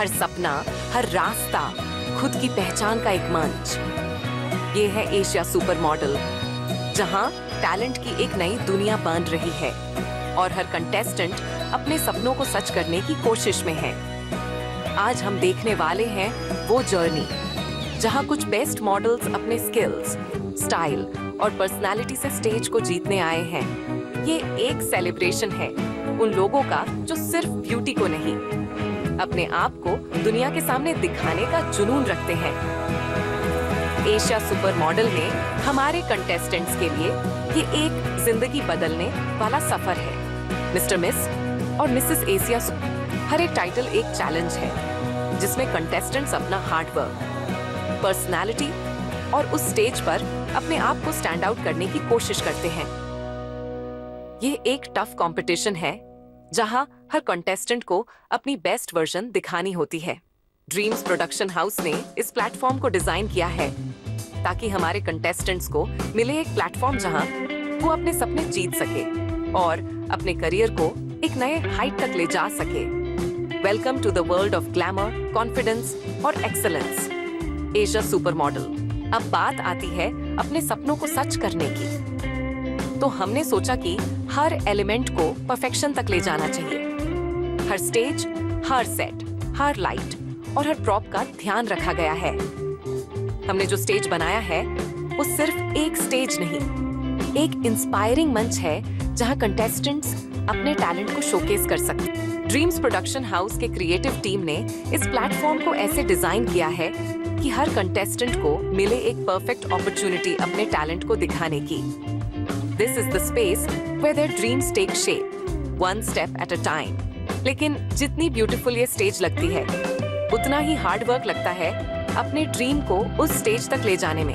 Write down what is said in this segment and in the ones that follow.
हर सपना, हर रास्ता खुद की पहचान का एक मंच। ये है एशिया सुपर मॉडल, जहां टैलेंट की एक नई दुनिया बन रही है और हर कंटेस्टेंट अपने सपनों को सच करने की कोशिश में है। आज हम देखने वाले हैं वो जर्नी जहां कुछ बेस्ट मॉडल्स अपने स्किल्स, स्टाइल और पर्सनालिटी से स्टेज को जीतने आए हैं। ये एक सेलिब्रेशन है उन लोगों का जो सिर्फ ब्यूटी को नहीं, अपने आप को दुनिया के सामने दिखाने का जुनून रखते हैं। एशिया सुपर मॉडल में हमारे कंटेस्टेंट्स के लिए ये एक जिंदगी बदलने वाला सफर है। मिस्टर मिस और मिसेस एशिया, हर एक टाइटल एक चैलेंज है जिसमें कंटेस्टेंट्स अपना हार्ड वर्क, पर्सनालिटी और उस स्टेज पर अपने आप को स्टैंड आउट करने की कोशिश करते हैं। ये एक टफ कंपटीशन है जहां हर कंटेस्टेंट को अपनी बेस्ट वर्जन दिखानी होती है। ड्रीम्स प्रोडक्शन हाउस ने इस प्लेटफॉर्म को डिजाइन किया है ताकि हमारे कंटेस्टेंट्स को मिले एक प्लेटफॉर्म जहां वो अपने सपने जीत सके और अपने करियर को एक नए हाइट तक ले जा सके। Welcome to the world of glamour, confidence और एक्सेलेंस। Asia supermodel. अब बात आती है अपने सपनों को सच करने की, तो हमने सोचा कि हर एलिमेंट को परफेक्शन तक ले जाना चाहिए। हर स्टेज, हर सेट, हर लाइट और हर प्रॉप का ध्यान रखा गया है। हमने जो स्टेज बनाया है वो सिर्फ एक स्टेज नहीं, एक इंस्पायरिंग मंच है जहां कंटेस्टेंट्स अपने टैलेंट को शोकेस कर सकते हैं। ड्रीम्स प्रोडक्शन हाउस के क्रिएटिव टीम ने इस प्लेटफॉर्म को ऐसे डिजाइन किया है कि हर कंटेस्टेंट को मिले एक परफेक्ट अपॉर्चुनिटी अपने टैलेंट को दिखाने की। This is the space where their dreams take shape, one step at a time. लेकिन जितनी ब्यूटीफुल ये स्टेज लगती है, उतना ही हार्ड वर्क लगता है अपने ड्रीम को उस स्टेज तक ले जाने में।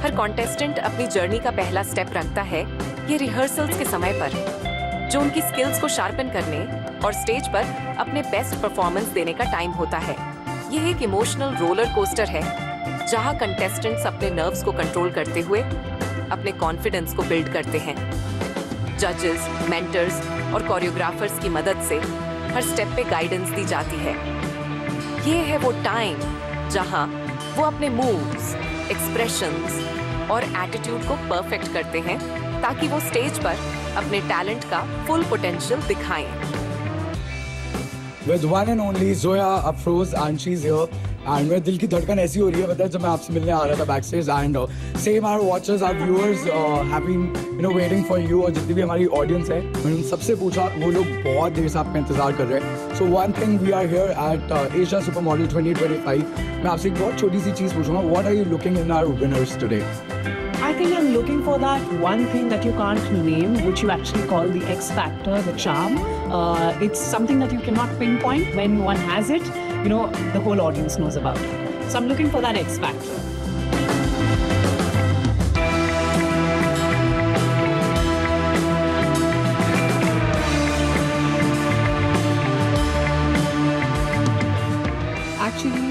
हर कॉन्टेस्टेंट अपनी जर्नी का पहला स्टेप रखता है ये रिहर्सल्स के समय पर, जो उनकी स्किल्स को शार्पन करने और स्टेज पर अपने बेस्ट परफॉर्मेंस देने का टाइम होता है। ये एक इमोशनल रोलर कोस्टर है जहां कंटेस्टेंट्स अपने नर्व्स को कंट्रोल करते हुए अपने कॉन्फिडेंस को बिल्ड करते हैं। जजेस, मेंटर्स और कोरियोग्राफर्स की मदद से हर स्टेप पे गाइडेंस दी जाती है। ये है वो टाइम जहां वो अपने मूव्स, एक्सप्रेशंस और एटीट्यूड को परफेक्ट करते हैं ताकि वो स्टेज पर अपने टैलेंट का फुल पोटेंशियल दिखाएं। With one and only Zoya Afroz and she's here and मेरे दिल की धड़कन ऐसी हो रही है मतलब जब मैं आपसे मिलने आ रहा था backstage and same our watchers, our viewers have been waiting for you और जितनी भी हमारी audience है मैंने उन सबसे पूछा, वो लोग बहुत देर से आपका इंतजार कर रहे हैं। So one thing we are here at Asia Supermodel 2025, मैं आपसे एक बहुत छोटी सी चीज़ पूछूंगा, what are you looking in our winners today? I think I'm looking for that one thing that you can't name, which you actually call the X factor, the charm. It's something that you cannot pinpoint. When one has it, the whole audience knows about it. So I'm looking for that X factor. Actually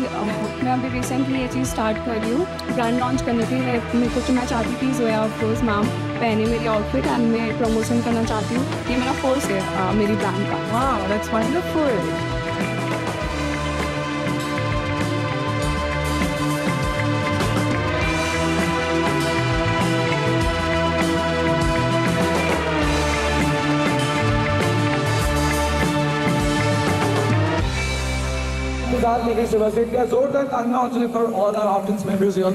मैं अभी recently ये चीज़ start कर रही हूँ, brand launch करने के लिए मेरे को, तो मैं चाहती थी ज़ोया अफरोज़ मैम पहने मेरी आउटफिट एंड मैं प्रमोशन करना चाहती हूँ। ये मेरा फर्स्ट है मेरी ब्रांड का। Wow, that's wonderful. जोरदार तालियां actually for all our audience members here.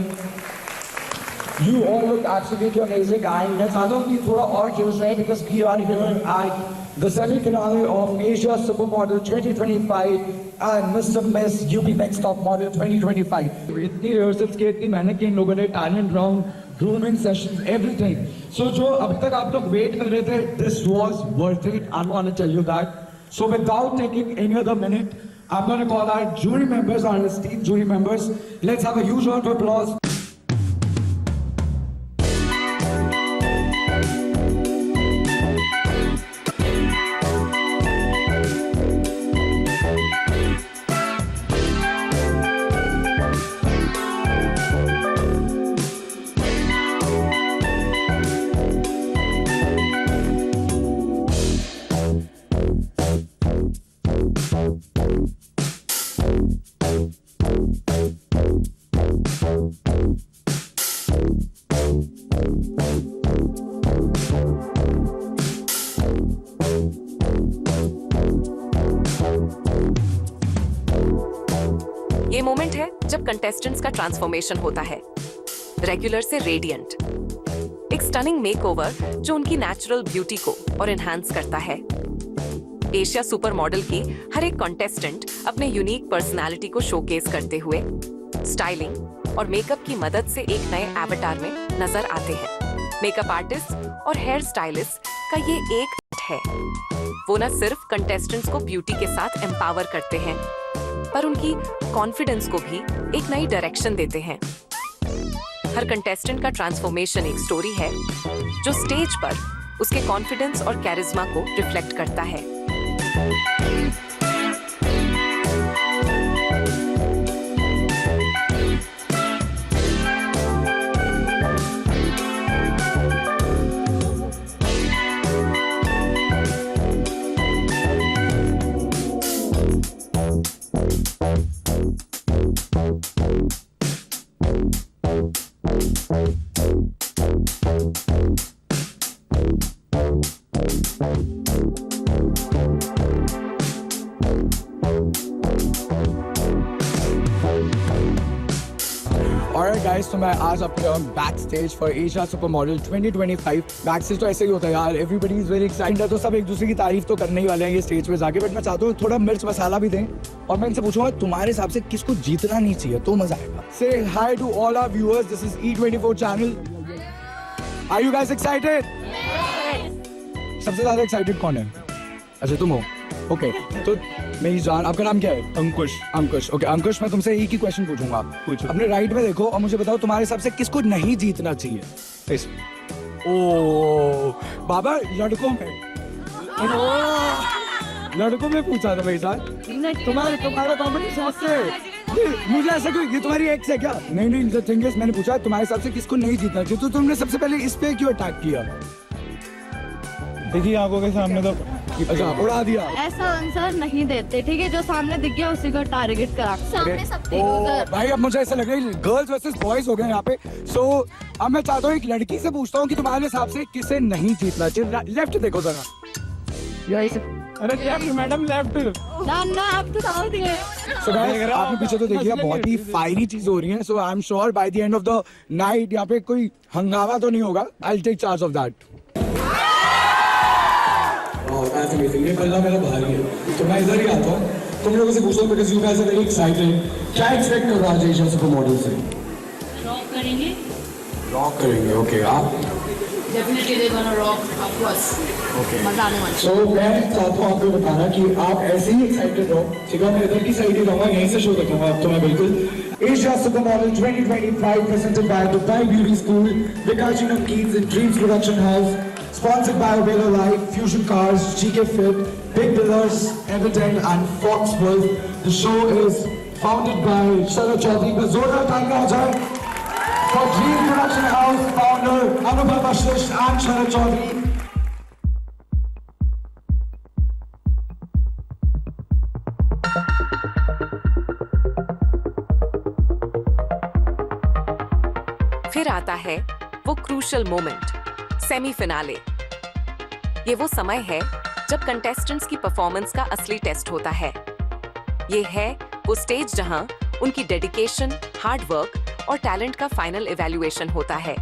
You all look absolutely amazing and मैं चाहता हूँ कि थोड़ा और जोश रहे because we are here at the semi-finale of Asia Supermodel 2025 and Mr. Miss UP Next Top Model 2025. इतनी रिहर्सल्स की, इतनी मेहनत की इन लोगों ने, talent round, grooming session, everything. So जो अभी तक आप लोग वेट कर रहे थे, this was worth it. I want to tell you that. So without taking any other minute, I'm going to call our jury members, our esteemed jury members. Let's have a huge round of applause. ये moment है जब contestants का transformation होता है, regular से radiant, एक stunning makeover जो उनकी नेचुरल ब्यूटी को और एनहांस करता है। एशिया सुपर मॉडल की हर एक कंटेस्टेंट अपने यूनिक पर्सनालिटी को शोकेस करते हुए स्टाइलिंग और मेकअप की मदद से एक नए एवतार में नजर आते हैं। मेकअप आर्टिस्ट और हेयर स्टाइलिस्ट का ये एक है, वो न सिर्फ कंटेस्टेंट्स को ब्यूटी के साथ एम्पावर करते हैं, पर उनकी कॉन्फिडेंस को भी एक नई डायरेक्शन देते हैं। हर कंटेस्टेंट का ट्रांसफॉर्मेशन एक स्टोरी है जो स्टेज पर उसके कॉन्फिडेंस और कैरिज्मा को रिफ्लेक्ट करता है। Alright guys, तो मैं आज आपके back stage for Asia supermodel 2025। Back stage तो ऐसे ही होता है यार, एवरीबडी इज वेरी एक्साइटेड, तो सब एक दूसरे की तारीफ तो करने ही वाले हैं ये स्टेज पे जाके, बट मैं चाहता हूँ थोड़ा मिर्च मसाला भी दें और मैं इनसे पूछूंगा तुम्हारे हिसाब से किसको जीतना नहीं चाहिए तो मजा आएगा। Say hi to all our viewers, this is E24 channel. Are you guys excited? सबसे ज्यादा एक्साइटेड कौन है? अच्छा तुम हो, ओके। तो मेरी जान, आपका नाम क्या है? अंकुश। अंकुश, ओके। अंकुश, मैं तुमसे एक ही क्वेश्चन पूछूंगा। पूछो। अपने राइट में देखो और मुझे बताओ तुम्हारे हिसाब से किसको नहीं जीतना चाहिए? ओ बाबा, लड़कों में लड़कों में पूछा था भाई साहब। तुम्हारा कॉम्पिटिशन से मुझे ऐसा कोई, ये तुम्हारी एक्स है क्या? नहीं नहीं, द थिंग इज मैंने पूछा तुम्हारे हिसाब से किसको नहीं जीतना चाहिए, तो तुमने सबसे पहले इस पे क्यों अटैक किया? देखिए आंखों के सामने तो अच्छा उड़ा दिया। ऐसा आंसर नहीं देते, ठीक है? जो सामने दिख गया उसी को टारगेट करा। सामने सब ओ भाई, अब मुझे ऐसा लग रहा है गर्ल्स वर्सेस बॉयज हो गए यहाँ पे। सो अब मैं चाहता हूँ एक लड़की से पूछता हूँ कि तुम्हारे हिसाब से किसे नहीं जीतना चाहिए। लेफ्ट देखो जरा। अरे लेफ्ट मैडम, लेफ्ट। ना आप तो समझ गए। So guys, आपने पीछे तो देखिए बहुत ही फायरी चीज हो रही है। So I am sure by the end of the night यहाँ पे कोई हंगामा तो नहीं होगा। I will take charge of that. ये बल्ला मेरा भारी है, तो मैं इधर ही आता हूँ। तुम लोगों से पूछता हूँ because you guys are very excited. क्या एक्सपेक्ट कर रहा है एशिया सुपर मॉडल से? रॉक करेंगे। रॉक करेंगे, ओके। आप? Definitely they gonna rock, of course. Okay. मजा आने वाला है। सो मैं चाहता हूँ आपको बताना कि आप ऐसे ही एक्साइटेड रहो, ठीक है? मैं इधर की साइड ही रहूँगा, यहीं से शो देखूंगा अब तो मैं बिल्कुल। Asia supermodel 2025 presented by Dubai Beauty School, Vikashina Keys and Dreams Production House, sponsored by Velo Life, Fusion Cars, GK Fit, Big Pillars, Everton and Fox Wolf. The show is founded by Sharad Chaudhary. पर जोरदार तालियां हो जाए for Dreams Production House founder Anubhav Vashisht and Sharad Chaudhary. फिर आता है वो crucial moment, semi-finale. ये वो समय है जब कंटेस्टेंट्स की परफॉर्मेंस का असली टेस्ट होता है। ये है वो स्टेज जहां उनकी डेडिकेशन, हार्ड वर्क और टैलेंट का फाइनल इवैल्यूएशन होता है।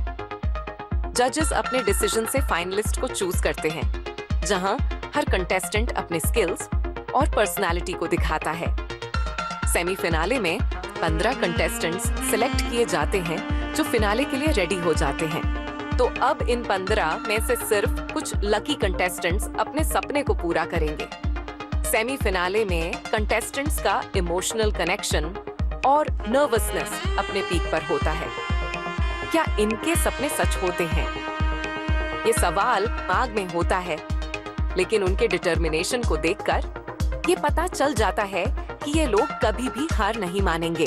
जजेस अपने डिसीजन से फाइनलिस्ट को चूज करते हैं, जहां हर कंटेस्टेंट अपने स्किल्स और पर्सनालिटी को दिखाता है। सेमीफिनाले में 15 कंटेस्टेंट्स सिलेक्ट किए जाते हैं जो फिनाले के लिए रेडी हो जाते हैं। तो अब इन 15 में से सिर्फ कुछ लकी कंटेस्टेंट्स अपने सपने को पूरा करेंगे। सेमीफिनाले में कंटेस्टेंट्स का इमोशनल कनेक्शन और नर्वसनेस अपने पीक पर होता है। क्या इनके सपने सच होते हैं? ये सवाल दिमाग में होता है, लेकिन उनके डिटर्मिनेशन को देखकर ये पता चल जाता है कि ये लोग कभी भी हार नहीं मानेंगे।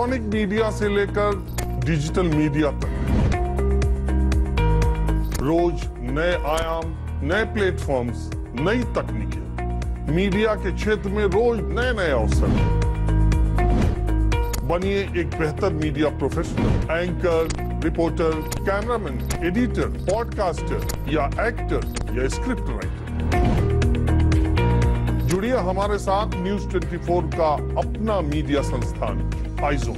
इलेक्ट्रॉनिक मीडिया से लेकर डिजिटल मीडिया तक रोज नए आयाम, नए प्लेटफॉर्म्स, नई तकनीकें, मीडिया के क्षेत्र में रोज नए नए अवसर। बनिए एक बेहतर media professional, anchor, reporter, cameraman, editor, podcaster या एक्टर या स्क्रिप्ट राइटर। जुड़िए हमारे साथ न्यूज़ 24 का अपना मीडिया संस्थान आइज़ोन।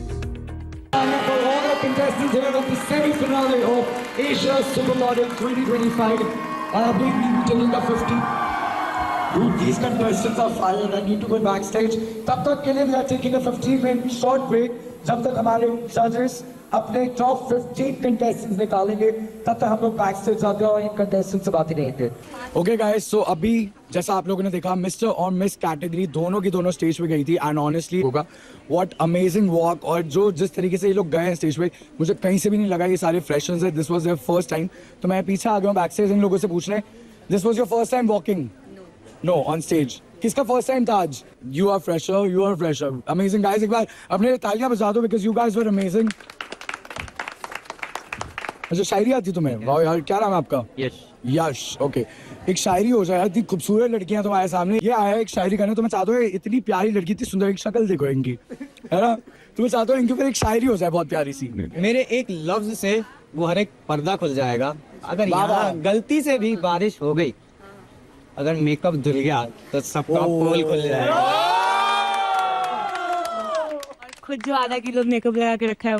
For all the contestants here at the semi-finale of Asia Supermodel 2025, we will be taking the 50. These contestants are fired. I need to go backstage. तब तक के लिए we are taking a 15-minute short break. जब तक हमारे judges अपने top 15 contestants निकालेंगे, तब तक हम लोग backstage जाते हैं और इन contestants से बातें करेंगे। Okay guys, so अभी जैसा आप लोगों ने देखा, मिस्टर और मिस कैटेगरी दोनों की दोनों स्टेज पे गई थी एंड ऑनेस्टली होगा व्हाट अमेजिंग वॉक। और जो जिस तरीके से ये लोग गए हैं स्टेज पे, मुझे कहीं से भी नहीं लगा ये सारे फ्रेशर्स हैं। This was their first time. तो मैं पीछे आ गया हूँ बैकस्टेज इन लोगों से पूछने, this was your first time walking? No, on stage. किसका फर्स्ट टाइम था आज? You are fresher, amazing guys. एक बार अपने तालियां बजा दो because you guys were amazing. अच्छा, शायरी आती तुम्हें? वाह यार, क्या नाम है आपका? यश। ओके, एक शायरी हो जाए। इतनी खूबसूरत लड़कियां तुम्हारे सामने, ये आया एक शायरी करने। तो मैं चाहता हूँ इतनी प्यारी लड़की, इतनी सुंदर, एक शक्ल देखो इनकी, है ना? तो मैं चाहता हूँ इनके ऊपर एक शायरी हो जाए बहुत प्यारी सी। मेरे एक लफ्ज से वो हर एक पर्दा खुल जाएगा। अगर यहाँ गलती से भी बारिश हो गई, अगर मेकअप धुल गया तो सबका पोल खुल जाएगा। खुद जो आधा किलो मेकअप लगा के रखा है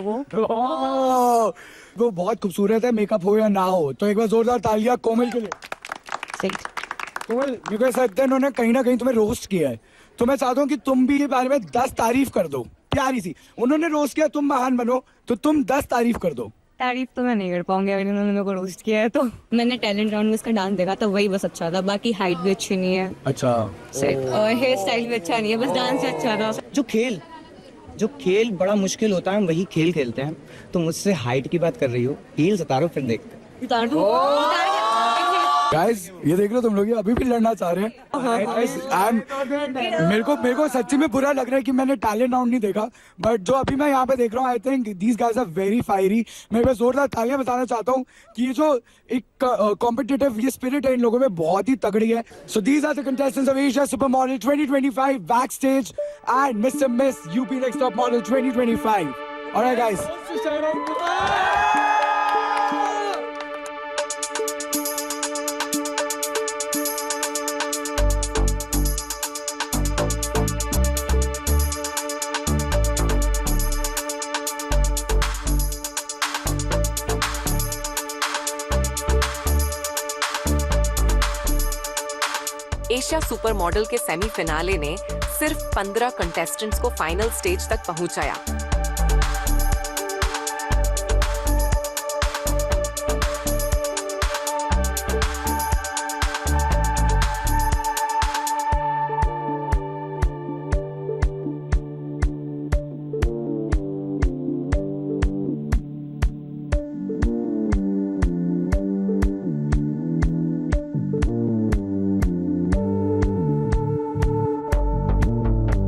वो बहुत खूबसूरत है, मेकअप हो या ना हो। तो एक बार जोरदार तालियां कोमल के लिए। कोमल, क्योंकि ऐसा लगता है इन्होंने कहीं ना कहीं तुम्हें रोस्ट किया है, तो मैं चाहता हूँ कि तुम भी के बारे में 10 तारीफ कर दो प्यारी सी। उन्होंने रोस्ट किया, तुम महान बनो, तो तुम 10 तारीफ कर दो। तारीफ तो मैं नहीं कर पाऊंगी अगर उन्होंने मेरे को रोस्ट किया है तो। मैंने टैलेंट राउंड में इसका डांस देखा था, वही बस अच्छा था। बाकी हाइट भी अच्छी नहीं है। अच्छा। और हेयर स्टाइल भी अच्छा नहीं है, बस डांस ही अच्छा था। जो खेल बड़ा मुश्किल होता है, हम वही खेल खेलते हैं। तो मुझसे हाइट की बात कर रही हो, हील्स उतारो फिर देखते हैं। गाइस, ये देख लो तुम लोग ये अभी भी लड़ना चाह रहे हैं। मेरे को सच्ची में बुरा लग रहा है कि मैंने टैलेंट राउंड नहीं देखा, बट जो अभी मैं यहाँ पे देख रहा हूँ, I think these guys are very fiery. मैं बस जोरदार तालियां बताना चाहता हूँ कि ये जो एक कॉम्पिटिटिव ये स्पिरिट है इन लोगों में, बहुत ही तगड़ी है। So these are the contestants of Asia supermodel 2025 backstage and mister miss UP next top model 2025। Alright guys, Asia supermodel के सेमीफिनाले ने सिर्फ 15 कंटेस्टेंट्स को फाइनल स्टेज तक पहुंचाया।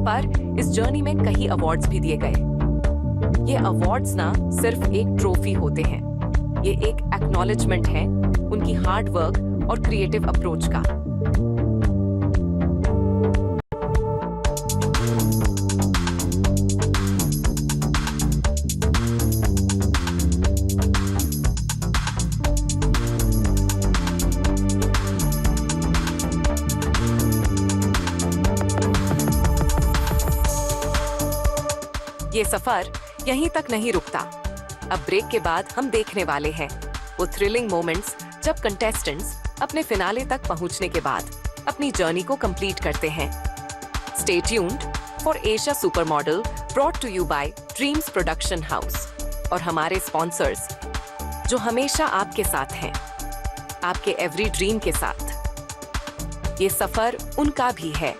पर इस जर्नी में कई अवार्ड्स भी दिए गए। ये अवार्ड्स ना सिर्फ एक ट्रॉफी होते हैं, ये एक एक्नॉलेजमेंट है उनकी हार्ड वर्क और क्रिएटिव अप्रोच का। ये सफर यहीं तक नहीं रुकता। अब ब्रेक के बाद हम देखने वाले हैं वो थ्रिलिंग मोमेंट्स जब कंटेस्टेंट्स अपने फिनाले तक पहुंचने के बाद अपनी जर्नी को कंप्लीट करते हैं। Stay tuned for Asia supermodel, brought to you by Dreams production house और हमारे स्पॉन्सर्स जो हमेशा आपके साथ हैं, आपके एवरी ड्रीम के साथ। ये सफर उनका भी है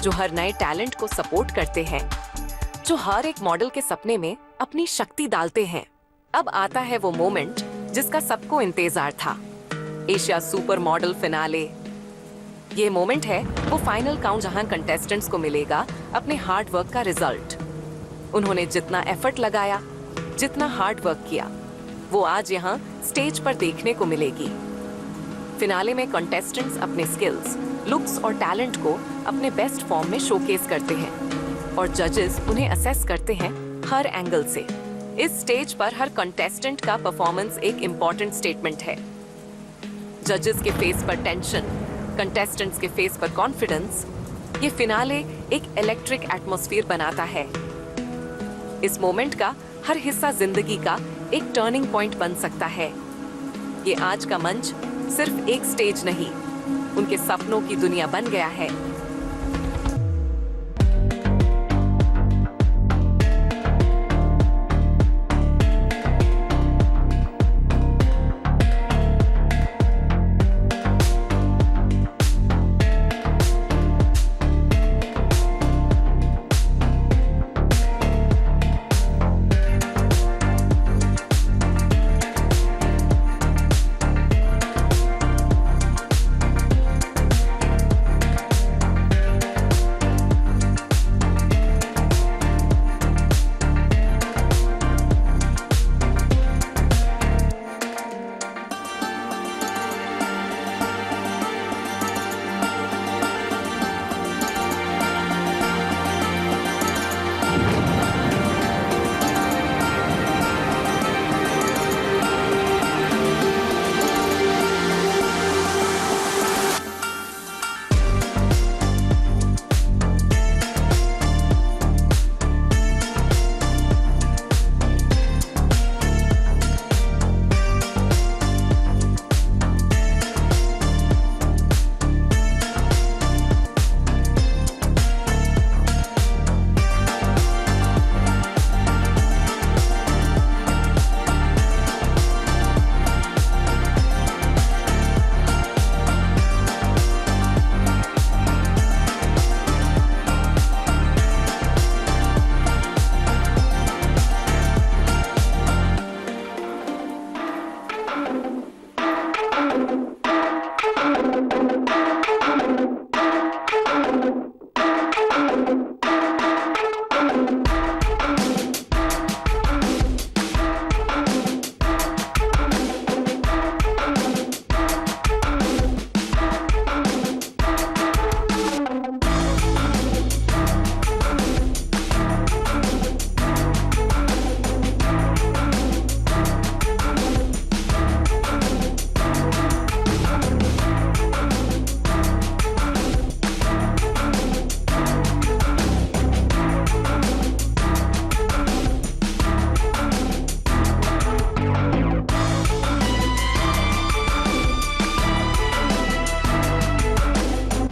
जो हर नए टैलेंट को सपोर्ट करते हैं, जो हर एक मॉडल के सपने में अपनी शक्ति डालते हैं। अब आता है वो मोमेंट जिसका सबको इंतजार था, एशिया सुपर मॉडल फिनाले। ये मोमेंट है वो फाइनल काउंट जहां कंटेस्टेंट्स को मिलेगा अपने हार्ड वर्क का रिजल्ट। उन्होंने जितना एफर्ट लगाया, जितना हार्ड वर्क किया, वो आज यहाँ स्टेज पर देखने को मिलेगी। फिनाले में कंटेस्टेंट्स अपने स्किल्स, लुक्स और टैलेंट को अपने बेस्ट फॉर्म में शोकेस करते हैं और जजेस उन्हें असेस करते हैं हर एंगल से। इस स्टेज पर हर कंटेस्टेंट का परफॉर्मेंस एक इम्पॉर्टेंट स्टेटमेंट है। जजेस के फेस पर टेंशन, कंटेस्टेंट्स के फेस पर कॉन्फिडेंस, ये फिनाले एक इलेक्ट्रिक एटमॉस्फेयर बनाता है। इस मोमेंट का हर हिस्सा जिंदगी का एक टर्निंग पॉइंट बन सकता है। ये आज का मंच सिर्फ एक स्टेज नहीं, उनके सपनों की दुनिया बन गया है।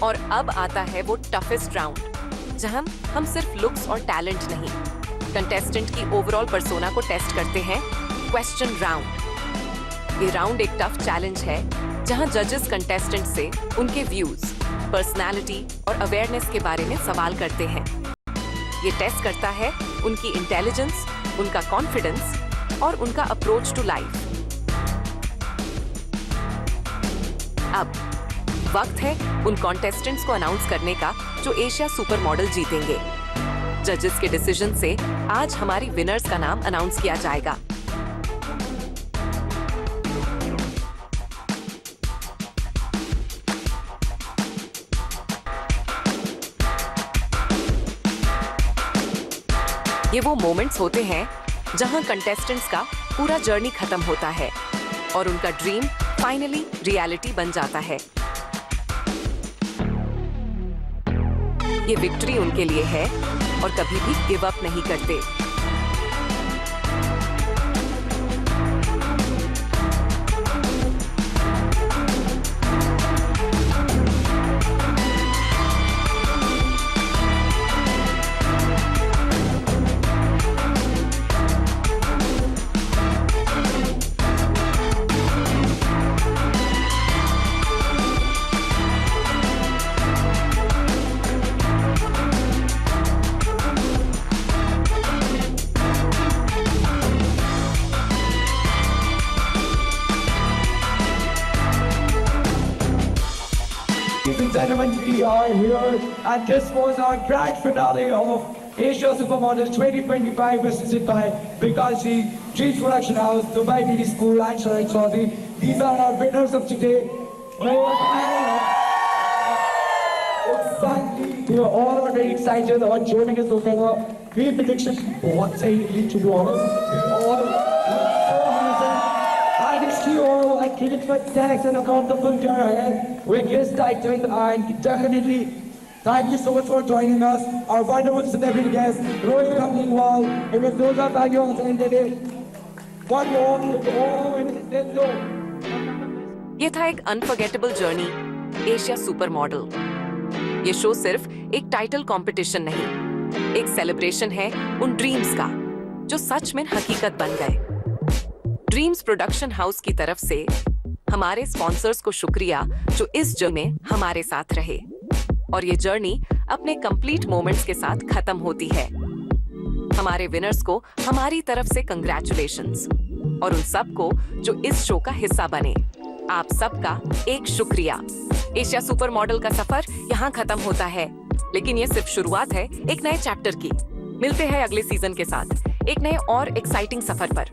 और अब आता है वो टफेस्ट राउंड, जहां हम सिर्फ लुक्स और टैलेंट नहीं, कंटेस्टेंट की ओवरऑल पर्सोना को टेस्ट करते हैं, क्वेश्चन राउंड। ये राउंड एक टफ चैलेंज है, जहां जजेस कंटेस्टेंट से उनके व्यूज, पर्सनालिटी और अवेयरनेस के बारे में सवाल करते हैं। ये टेस्ट करता है उनकी इंटेलिजेंस, उनका कॉन्फिडेंस और उनका अप्रोच टू लाइफ। अब वक्त है उन कॉन्टेस्टेंट्स को अनाउंस करने का जो एशिया सुपर मॉडल जीतेंगे। जजेस के डिसीजन से आज हमारी विनर्स का नाम अनाउंस किया जाएगा। ये वो मोमेंट्स होते हैं जहां कंटेस्टेंट्स का पूरा जर्नी खत्म होता है और उनका ड्रीम फाइनली रियलिटी बन जाता है। ये विक्ट्री उनके लिए है और कभी भी गिव अप नहीं करते। Ladies and gentlemen, we are here, and this was our grand finale of Asia Supermodel 2025 presented by Bikashi, Cheese Production House, Dubai Beauty School, and Sharik Chaudhary. These are our winners of today. Exactly. We are all very excited about joining us over. We prediction बहुत सही निकली to be honest. We all so amazing. I wish you all like keep it for thanks and accountable to our head. We're just doing and definitely thank you so much for joining us. Our wonderful celebrity guest, Rohit Khamlingwal. It was those of you on the internet. One more, let's go. ये था एक unforgettable journey, Asia super model. ये show सिर्फ एक title competition नहीं, एक celebration है उन ड्रीम्स का जो सच में हकीकत बन गए। ड्रीम्स प्रोडक्शन हाउस की तरफ से हमारे स्पॉन्सर्स को शुक्रिया जो इस जर्नी में हमारे साथ रहे। और ये जर्नी अपने कंप्लीट मोमेंट्स के साथ खत्म होती है। हमारे विनर्स को हमारी तरफ से कंग्रेचुलेशंस और उन सबको जो इस शो का हिस्सा बने, आप सबका एक शुक्रिया। एशिया सुपर मॉडल का सफर यहाँ खत्म होता है, लेकिन ये सिर्फ शुरुआत है एक नए चैप्टर की। मिलते हैं अगले सीजन के साथ एक नए और एक्साइटिंग सफर पर।